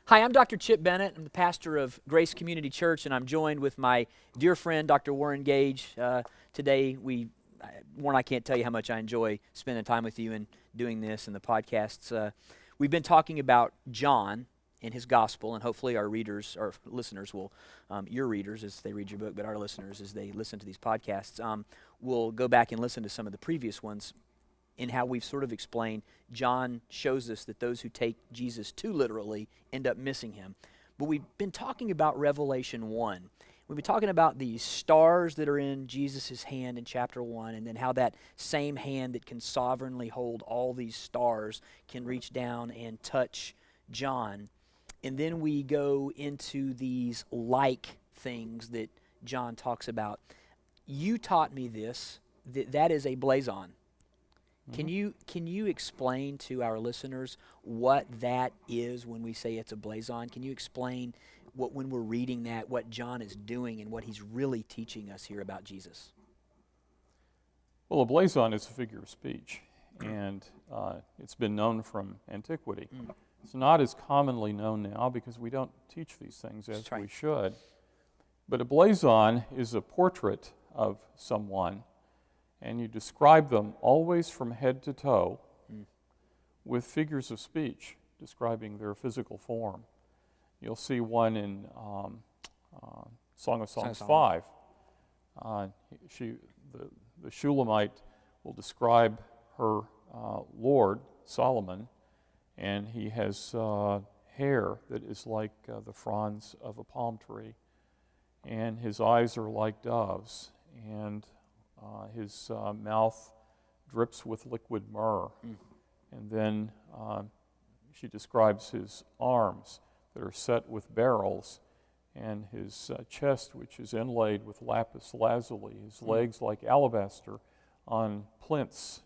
Hi, I'm Dr. Chip Bennett. I'm the pastor of Grace Community Church, and I'm joined with my dear friend, Dr. Warren Gage. Today, Warren, I can't tell you how much I enjoy spending time with you and doing this and the podcasts. We've been talking about John and his gospel, and hopefully our readers, or listeners will, your readers as they read your book, but our listeners as they listen to these podcasts, will go back and listen to some of the previous ones in how we've sort of explained John shows us that those who take Jesus too literally end up missing him. But we've been talking about Revelation 1. We've been talking about these stars that are in Jesus' hand in chapter 1, and then how that same hand that can sovereignly hold all these stars can reach down and touch John. And then we go into these like things that John talks about. You taught me this, that is a blazon. Can you explain to our listeners what that is when we say it's a blazon? Can you explain when we're reading that, what John is doing and what he's really teaching us here about Jesus? Well, a blazon is a figure of speech, and it's been known from antiquity. It's not as commonly known now because we don't teach these things as we should. But a blazon is a portrait of someone, and you describe them always from head to toe with figures of speech describing their physical form. You'll see one in Song of Songs 5. The Shulamite will describe her lord, Solomon, and he has hair that is like the fronds of a palm tree, and his eyes are like doves, and his mouth drips with liquid myrrh. And then she describes his arms that are set with beryls, and his chest, which is inlaid with lapis lazuli, his legs like alabaster on plinths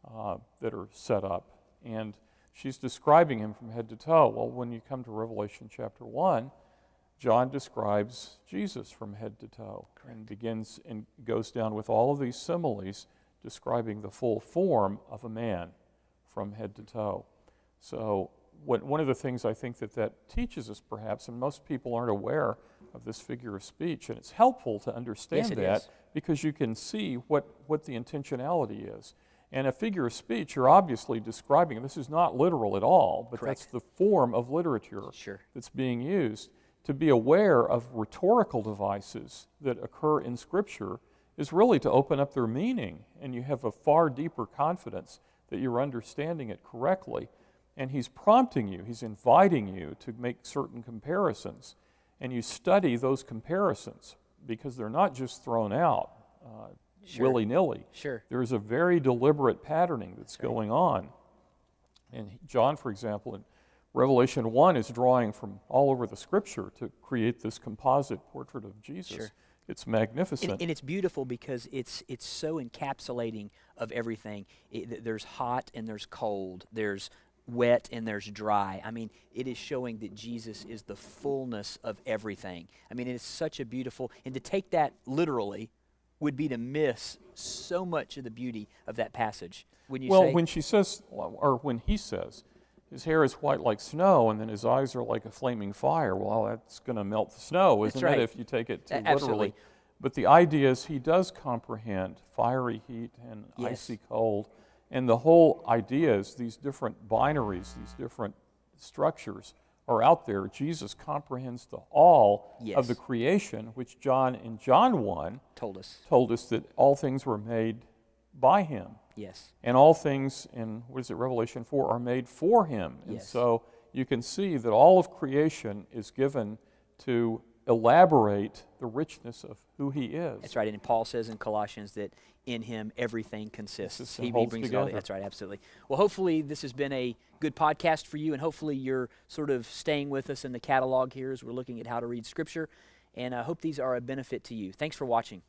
that are set up. And she's describing him from head to toe. Well, when you come to Revelation chapter 1, John describes Jesus from head to toe. And begins and goes down with all of these similes describing the full form of a man from head to toe. So one of the things I think that teaches us perhaps, and most people aren't aware of this figure of speech, and it's helpful to understand that because you can see what the intentionality is. And a figure of speech, you're obviously describing, this is not literal at all, but that's the form of literature that's being used. To be aware of rhetorical devices that occur in Scripture is really to open up their meaning, and you have a far deeper confidence that you're understanding it correctly. And he's prompting you, he's inviting you to make certain comparisons, and you study those comparisons because they're not just thrown out willy-nilly. There's a very deliberate patterning that's going on. And John, for example, in Revelation 1 is drawing from all over the Scripture to create this composite portrait of Jesus. It's magnificent. And it's beautiful because it's so encapsulating of everything. There's hot and there's cold. There's wet and there's dry. I mean, it is showing that Jesus is the fullness of everything. I mean, it is such a beautiful, and to take that literally would be to miss so much of the beauty of that passage. When he says, his hair is white like snow, and then his eyes are like a flaming fire. Well, that's going to melt the snow, isn't it, if you take it too literally? But the idea is he does comprehend fiery heat and icy cold. And the whole idea is these different binaries, these different structures are out there. Jesus comprehends all of the creation, which John in John 1 told us that all things were made by him. And all things in, Revelation 4, are made for him. And so you can see that all of creation is given to elaborate the richness of who he is. That's right, and Paul says in Colossians that in him everything consists. He brings together. That's right, absolutely. Well, hopefully this has been a good podcast for you, and hopefully you're sort of staying with us in the catalog here as we're looking at how to read Scripture, and I hope these are a benefit to you. Thanks for watching.